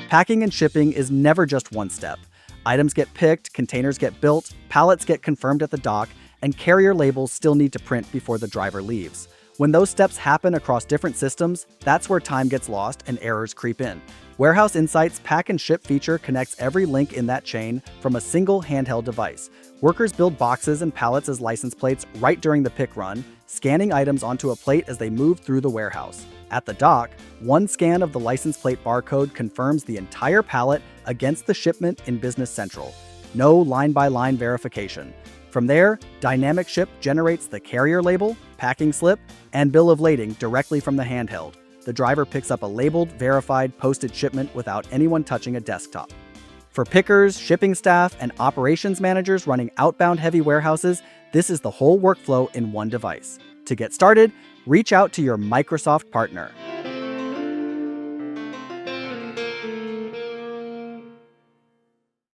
Packing and shipping is never just one step. Items get picked, containers get built, pallets get confirmed at the dock, and carrier labels still need to print before the driver leaves. When those steps happen across different systems, that's where time gets lost and errors creep in. Warehouse Insight's Pack and Ship feature connects every link in that chain from a single handheld device. Workers build boxes and pallets as license plates right during the pick run, scanning items onto a plate as they move through the warehouse. At the dock, one scan of the license plate barcode confirms the entire pallet against the shipment in Business Central. No line-by-line verification. From there, Dynamic Ship generates the carrier label, packing slip, and bill of lading directly from the handheld. The driver picks up a labeled, verified, posted shipment without anyone touching a desktop. For pickers, shipping staff, and operations managers running outbound heavy warehouses, this is the whole workflow in one device. To get started, reach out to your Microsoft partner.